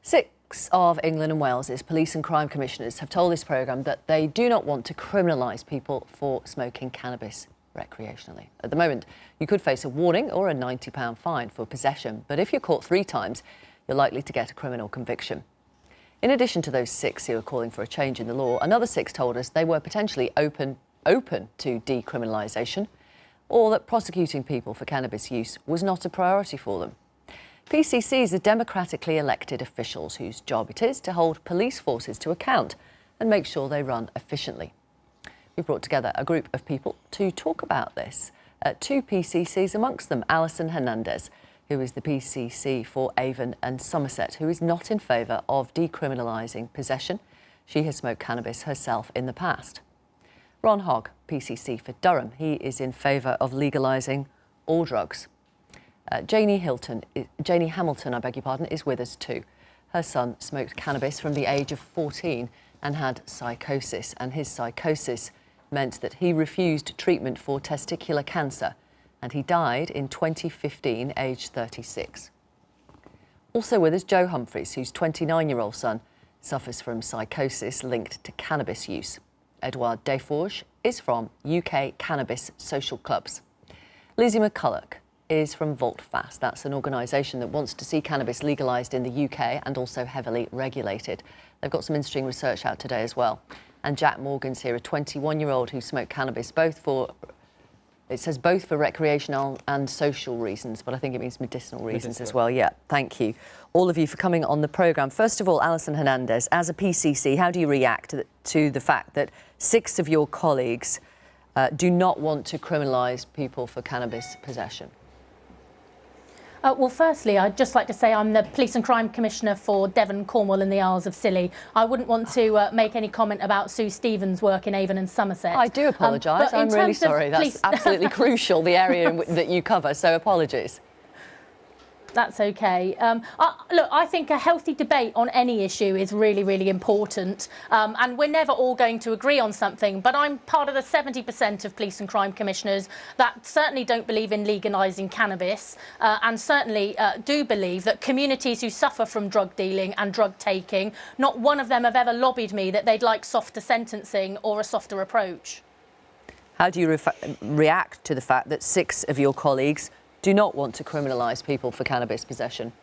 Six of England and Wales's police and crime commissioners have told this programme that they do not want to criminalise people for smoking cannabis recreationally. At the moment, you could face a warning or a £90 fine for possession, but if you're caught 3 times, you're likely to get a criminal conviction. In addition to those 6 who are calling for a change in the law, another 6 told us they were potentially open to decriminalisation, or that prosecuting people for cannabis use was not a priority for them. PCCs are democratically elected officials whose job it is to hold police forces to account and make sure they run efficiently. We've brought together a group of people to talk about this. 2 PCCs amongst them, Alison Hernandez, who is the PCC for Avon and Somerset, who is not in favour of decriminalising possession. She has smoked cannabis herself in the past. Ron Hogg, PCC for Durham, he is in favour of legalising all drugs. Janie Hamilton, is with us too. Her son smoked cannabis from the age of 14 and had psychosis, and his psychosis meant that he refused treatment for testicular cancer, and he died in 2015, aged 36. Also with us, Joe Humphreys, whose 29-year-old son suffers from psychosis linked to cannabis use. Eduoard Desforges is from UK Cannabis Social Clubs. Lizzie McCulloch is from Vault Fast. That's an organisation that wants to see cannabis legalised in the UK and also heavily regulated. They've got some interesting research out today as well. And Jack Morgan's here, a 21-year-old who smoked cannabis both for recreational and social reasons, but I think it means medicinal reasons as well. Yeah, thank you, all of you, for coming on the programme. First of all, Alison Hernandez, as a PCC, how do you react to the fact that 6 of your colleagues do not want to criminalise people for cannabis possession? Well, firstly, I'd just like to say I'm the Police and Crime Commissioner for Devon, Cornwall and the Isles of Scilly. I wouldn't want to make any comment about Sue Stevens' work in Avon and Somerset. I do apologise. I'm really sorry. That's absolutely crucial, the area that you cover, so apologies. That's OK. Look, I think a healthy debate on any issue is really, really important. And we're never all going to agree on something. But I'm part of the 70% of police and crime commissioners that certainly don't believe in legalising cannabis and certainly do believe that communities who suffer from drug dealing and drug taking, not one of them have ever lobbied me that they'd like softer sentencing or a softer approach. How do you react to the fact that 6 of your colleagues do not want to criminalise people for cannabis possession?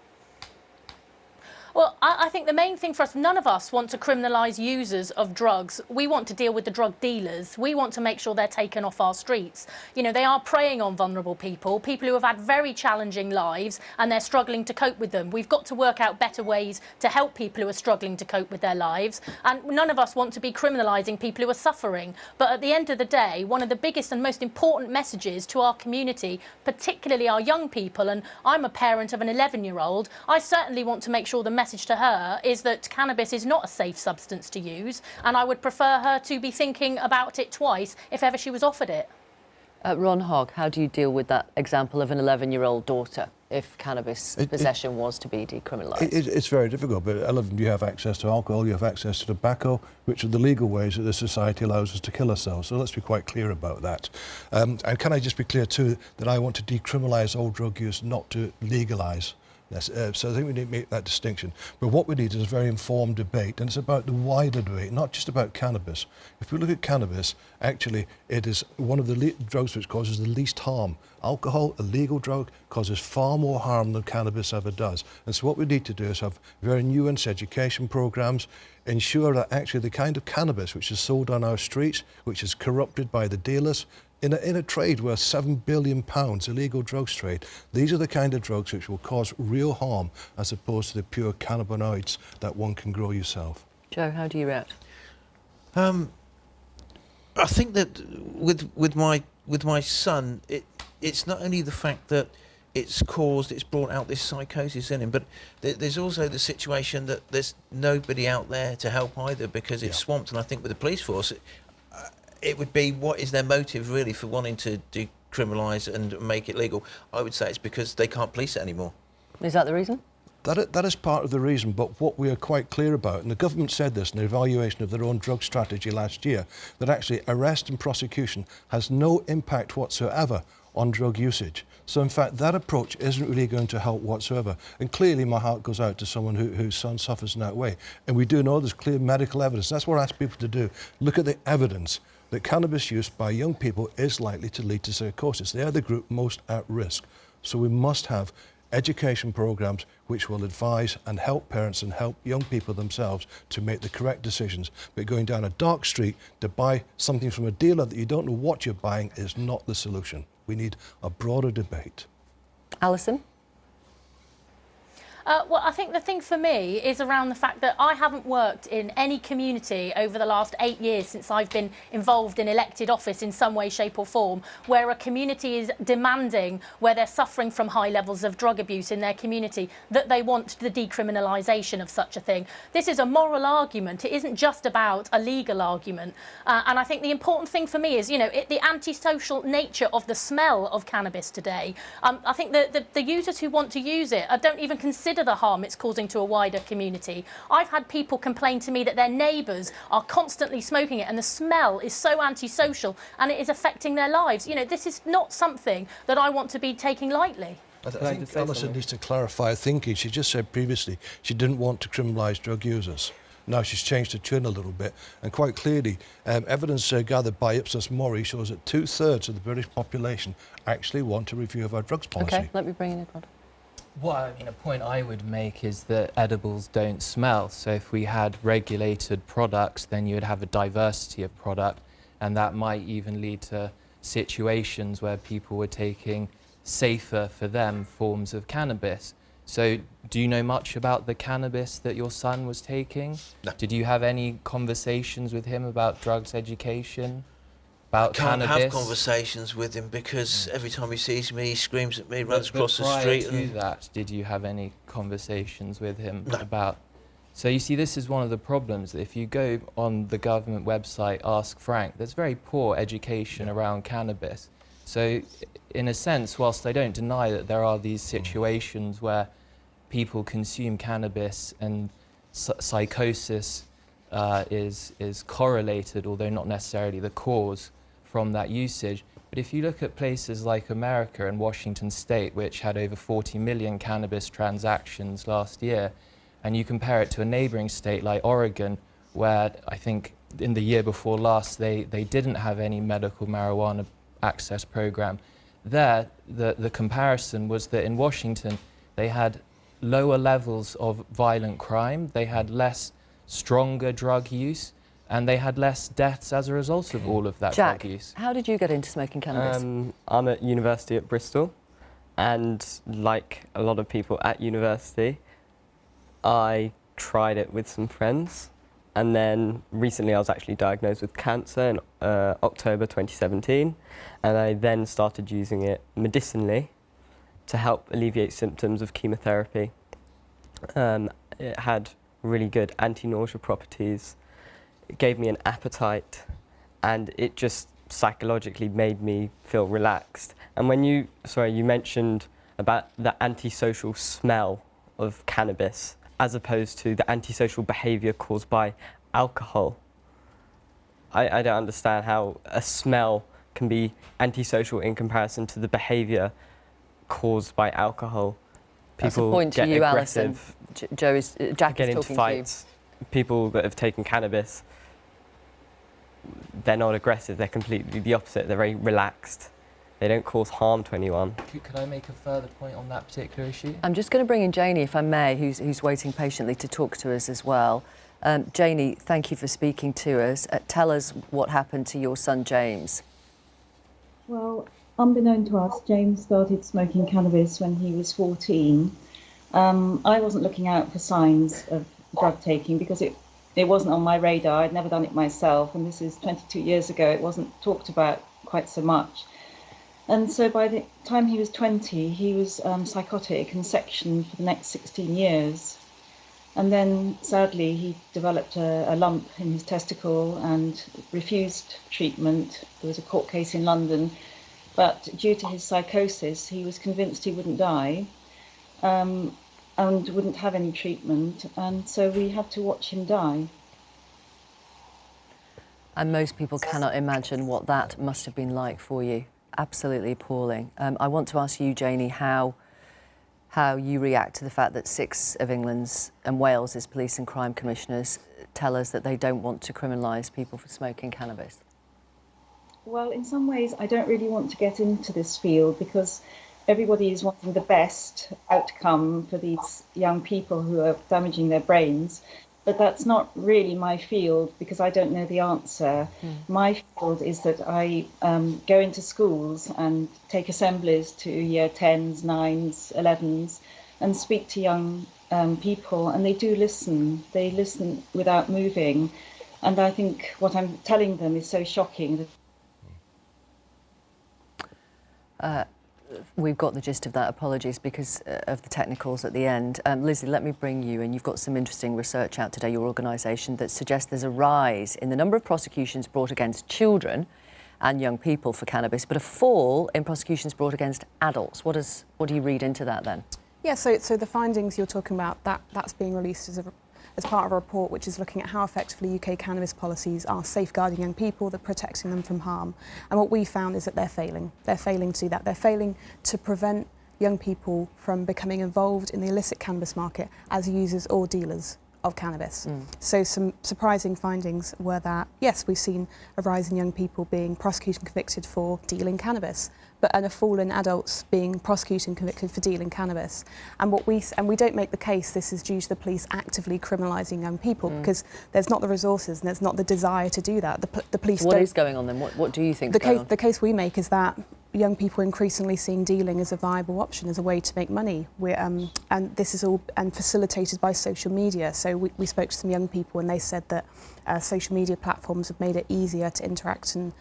Well, I think the main thing for us, none of us want to criminalise users of drugs. We want to deal with the drug dealers. We want to make sure they're taken off our streets. You know, they are preying on vulnerable people who have had very challenging lives and they're struggling to cope with them. We've got to work out better ways to help people who are struggling to cope with their lives. And none of us want to be criminalising people who are suffering. But at the end of the day, one of the biggest and most important messages to our community, particularly our young people, and I'm a parent of an 11-year-old, I certainly want to make sure the message to her is that cannabis is not a safe substance to use, and I would prefer her to be thinking about it twice if ever she was offered it. Ron Hogg, how do you deal with that example of an 11-year-old daughter if cannabis possession was to be decriminalised? It's very difficult, but 11, you have access to alcohol, you have access to tobacco, which are the legal ways that the society allows us to kill ourselves. So let's be quite clear about that. And can I just be clear too that I want to decriminalise all drug use, not to legalise. Yes, so I think we need to make that distinction. But what we need is a very informed debate, and it's about the wider debate, not just about cannabis. If we look at cannabis, actually, it is one of the drugs which causes the least harm. Alcohol, a legal drug, causes far more harm than cannabis ever does. And so what we need to do is have very nuanced education programmes, ensure that actually the kind of cannabis which is sold on our streets, which is corrupted by the dealers, in a trade worth £7 billion, illegal drugs trade, these are the kind of drugs which will cause real harm as opposed to the pure cannabinoids that one can grow yourself. Joe, how do you react? I think that with my son, it's not only the fact that it's brought out this psychosis in him, but there's also the situation that there's nobody out there to help either because it's swamped. And I think with the police force, it would be, what is their motive really for wanting to decriminalise and make it legal? I would say it's because they can't police it anymore. Is that the reason? That is part of the reason, but what we are quite clear about, and the government said this in the evaluation of their own drug strategy last year, that actually arrest and prosecution has no impact whatsoever on drug usage. So in fact, that approach isn't really going to help whatsoever. And clearly my heart goes out to someone whose son suffers in that way. And we do know there's clear medical evidence. That's what I ask people to do. Look at the evidence that cannabis use by young people is likely to lead to psychosis. They are the group most at risk. So we must have education programs which will advise and help parents and help young people themselves to make the correct decisions. But going down a dark street to buy something from a dealer that you don't know what you're buying is not the solution. We need a broader debate. Alison? Well, I think the thing for me is around the fact that I haven't worked in any community over the last 8 years since I've been involved in elected office in some way, shape or form, where a community is demanding, where they're suffering from high levels of drug abuse in their community, that they want the decriminalisation of such a thing. This is a moral argument. It isn't just about a legal argument. And I think the important thing for me is, you know, the antisocial nature of the smell of cannabis today. I think the users who want to use it don't even consider the harm it's causing to a wider community. I've had people complain to me that their neighbours are constantly smoking it and the smell is so antisocial and it is affecting their lives. You know, this is not something that I want to be taking lightly. I think Alison needs to clarify her thinking. She just said previously she didn't want to criminalise drug users. Now she's changed her tune a little bit, and quite clearly evidence gathered by Ipsos Mori shows that 2/3 of the British population actually want a review of our drugs policy. OK, let me bring in Eduoard. Well, I mean, a point I would make is that edibles don't smell. So if we had regulated products, then you'd have a diversity of product, and that might even lead to situations where people were taking safer for them forms of cannabis. So do you know much about the cannabis that your son was taking? No. Did you have any conversations with him about drugs education? About Can't cannabis? have conversations with him because every time he sees me, he screams at me, runs But across the prior street. to that, did you have any conversations with him No. about? So you see, this is one of the problems. If you go on the government website, Ask Frank, there's very poor education around cannabis. So in a sense, whilst I don't deny that there are these situations where people consume cannabis and psychosis is correlated, although not necessarily the cause, from that usage. But if you look at places like America and Washington State, which had over 40 million cannabis transactions last year, and you compare it to a neighbouring state like Oregon, where I think in the year before last they didn't have any medical marijuana access program, there the comparison was that in Washington they had lower levels of violent crime, they had less stronger drug use, and they had less deaths as a result of all of that Jack, drug use. how did you get into smoking cannabis? I'm at university at Bristol, and like a lot of people at university, I tried it with some friends, and then recently I was actually diagnosed with cancer in October 2017, and I then started using it medicinally to help alleviate symptoms of chemotherapy. It had really good anti-nausea properties. It gave me an appetite, and it just psychologically made me feel relaxed. And when you mentioned about the antisocial smell of cannabis as opposed to the antisocial behaviour caused by alcohol, I don't understand how a smell can be antisocial in comparison to the behaviour caused by alcohol. That's a People point to get you, aggressive, Alison. Jack get is into talking fights. People that have taken cannabis, they're not aggressive, they're completely the opposite. They're very relaxed. They don't cause harm to anyone. Could I make a further point on that particular issue? I'm just going to bring in Janie, if I may, who's waiting patiently to talk to us as well. Janie, thank you for speaking to us. Tell us what happened to your son, James. Well, unbeknown to us, James started smoking cannabis when he was 14. I wasn't looking out for signs of drug taking because it wasn't on my radar. I'd never done it myself, and this is 22 years ago. It wasn't talked about quite so much. And so by the time he was 20, he was psychotic and sectioned for the next 16 years. And then, sadly, he developed a lump in his testicle and refused treatment. There was a court case in London, but due to his psychosis, he was convinced he wouldn't die and wouldn't have any treatment. And so we had to watch him die. And most people cannot imagine what that must have been like for you. absolutely appalling. I want to ask you, Janie, how you react to the fact that 6 of England's and Wales's police and crime commissioners tell us that they don't want to criminalise people for smoking cannabis. Well, in some ways, I don't really want to get into this field because everybody is wanting the best outcome for these young people who are damaging their brains. But that's not really my field because I don't know the answer. My field is that I go into schools and take assemblies to year 10s, 9s, 11s and speak to young people, and they do listen. They listen without moving. And I think what I'm telling them is so shocking. We've got the gist of that. Apologies because of the technicals at the end. Lizzie, let me bring you in. You've got some interesting research out today, your organisation, that suggests there's a rise in the number of prosecutions brought against children and young people for cannabis, but a fall in prosecutions brought against adults. What do you read into that then? Yeah, so the findings you're talking about, that's being released as part of a report which is looking at how effectively UK cannabis policies are safeguarding young people, they're protecting them from harm. And what we found is that they're failing. They're failing to do that. They're failing to prevent young people from becoming involved in the illicit cannabis market as users or dealers of cannabis. So some surprising findings were that, yes, we've seen a rise in young people being prosecuted and convicted for dealing cannabis, and a fall in adults being prosecuted and convicted for dealing cannabis. And we don't make the case this is due to the police actively criminalising young people because there's not the resources and there's not the desire to do that. The police. What is going on then? What do you think is going on? The case we make is that young people are increasingly seeing dealing as a viable option, as a way to make money. And this is all facilitated by social media. So we spoke to some young people and they said that social media platforms have made it easier to interact and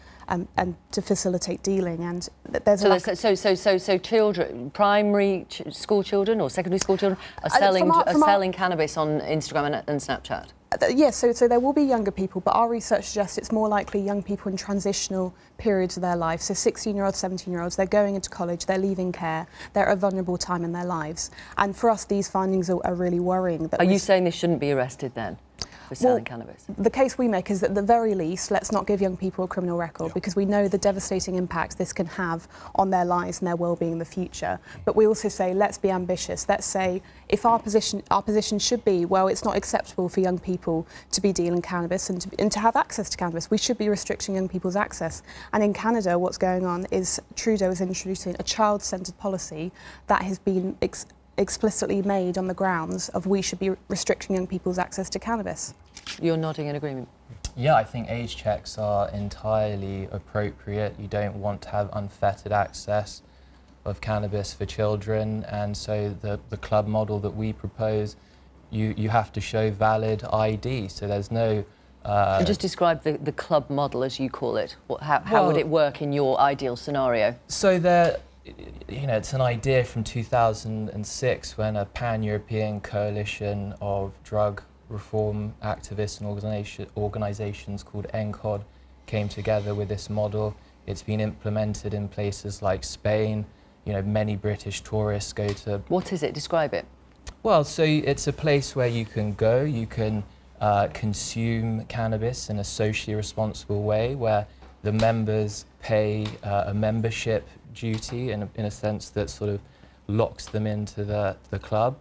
to facilitate dealing. And there's so children, primary school children or secondary school children are selling cannabis on Instagram and Snapchat. Yes, so there will be younger people, but our research suggests it's more likely young people in transitional periods of their life. So 16-year-olds, 17-year-olds, they're going into college, they're leaving care, they're at a vulnerable time in their lives. And for us, these findings are really worrying. Are you saying they shouldn't be arrested then for selling cannabis? The case we make is that at the very least, let's not give young people a criminal record because we know the devastating impact this can have on their lives and their well-being in the future. But we also say, let's be ambitious. Let's say, if our position should be, well, it's not acceptable for young people to be dealing cannabis and to have access to cannabis. We should be restricting young people's access. And in Canada, what's going on is Trudeau is introducing a child-centred policy that has been explicitly made on the grounds of we should be restricting young people's access to cannabis. You're nodding in agreement. Yeah, I think age checks are entirely appropriate. You don't want to have unfettered access of cannabis for children, and so the club model that we propose, you have to show valid ID, so there's no... And just describe the club model as you call it. How would it work in your ideal scenario? So it's an idea from 2006 when a pan-European coalition of drug reform activists and organisations called NCOD came together with this model. It's been implemented in places like Spain. Many British tourists go to... What is it? Describe it. Well, so it's a place where you can go, you can consume cannabis in a socially responsible way, where the members pay a membership duty in a sense that sort of locks them into the club.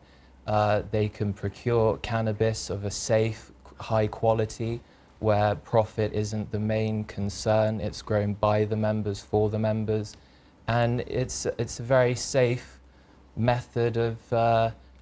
They can procure cannabis of a safe, high quality, where profit isn't the main concern. It's grown by the members, for the members. And it's a very safe method of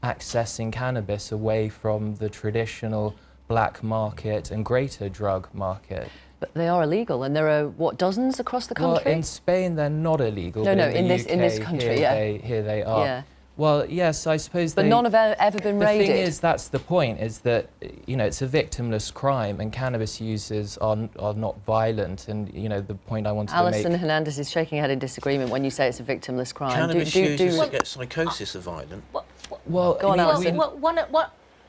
accessing cannabis away from the traditional black market and greater drug market. But they are illegal, and there are, what, dozens across the country? Well, in Spain they're not illegal. No, in this country, here they are. Yeah. Well, yes, I suppose. But none have ever been raided. The thing is, that's the point, is that, it's a victimless crime, and cannabis users are not violent. And, the point I wanted to make... Alison Hernandez is shaking her head in disagreement when you say it's a victimless crime. Cannabis users that get psychosis are violent. Well, go on, Alison.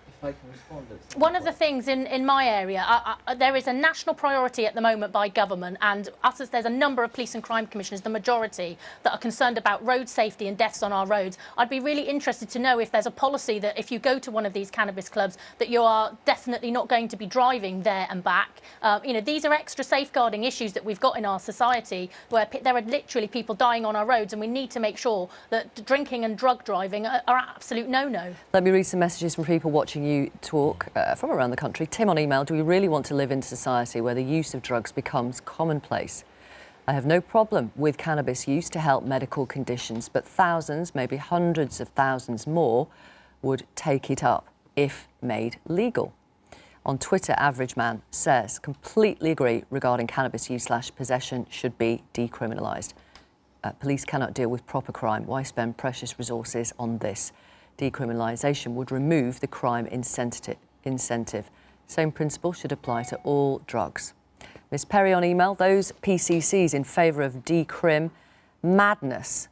If I can respond at some One of the point. things in my area, there is a national priority at the moment by government, and us as there's a number of police and crime commissioners, the majority, that are concerned about road safety and deaths on our roads. I'd be really interested to know if there's a policy that if you go to one of these cannabis clubs, that you are definitely not going to be driving there and back. You know, these are extra safeguarding issues that we've got in our society, where there are literally people dying on our roads, and we need to make sure that drinking and drug driving are absolute no-no. Let me read some messages from people watching you talk from around the country. Tim on email, do we really want to live in a society where the use of drugs becomes commonplace? I have no problem with cannabis use to help medical conditions, but thousands, maybe hundreds of thousands more would take it up if made legal. On Twitter, Average Man says, completely agree regarding cannabis use / possession should be decriminalised. Police cannot deal with proper crime. Why spend precious resources on this? Decriminalisation would remove the crime incentive. Same principle should apply to all drugs. Miss Perry on email, those PCCs in favour of decrim madness,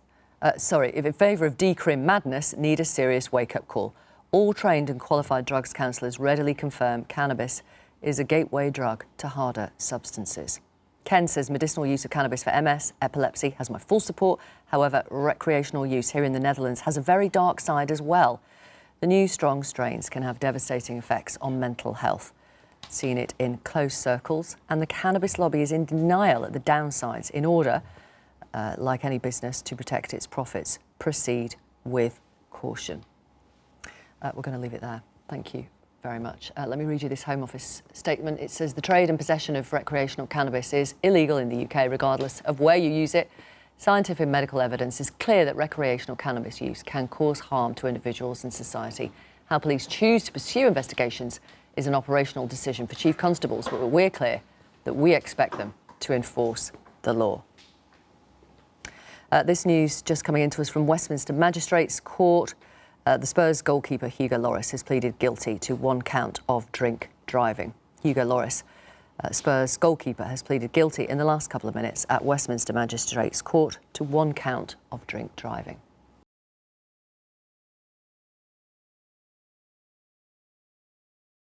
need a serious wake-up call. All trained and qualified drugs counsellors readily confirm cannabis is a gateway drug to harder substances. Ken says medicinal use of cannabis for MS, epilepsy has my full support. However, recreational use here in the Netherlands has a very dark side as well. The new strong strains can have devastating effects on mental health. Seen it in close circles, and the cannabis lobby is in denial at the downsides in order, like any business, to protect its profits. Proceed with caution. We're going to leave it there. Thank you very much. Let me read you this Home Office statement. It says the trade and possession of recreational cannabis is illegal in the UK regardless of where you use it. Scientific and medical evidence is clear that recreational cannabis use can cause harm to individuals and society. How police choose to pursue investigations is an operational decision for chief constables, but we're clear that we expect them to enforce the law. This news just coming into us from Westminster Magistrates Court. The Spurs goalkeeper Hugo Lloris has pleaded guilty to 1 count of drink driving. Hugo Lloris, Spurs goalkeeper, has pleaded guilty in the last couple of minutes at Westminster Magistrates Court to 1 count of drink driving.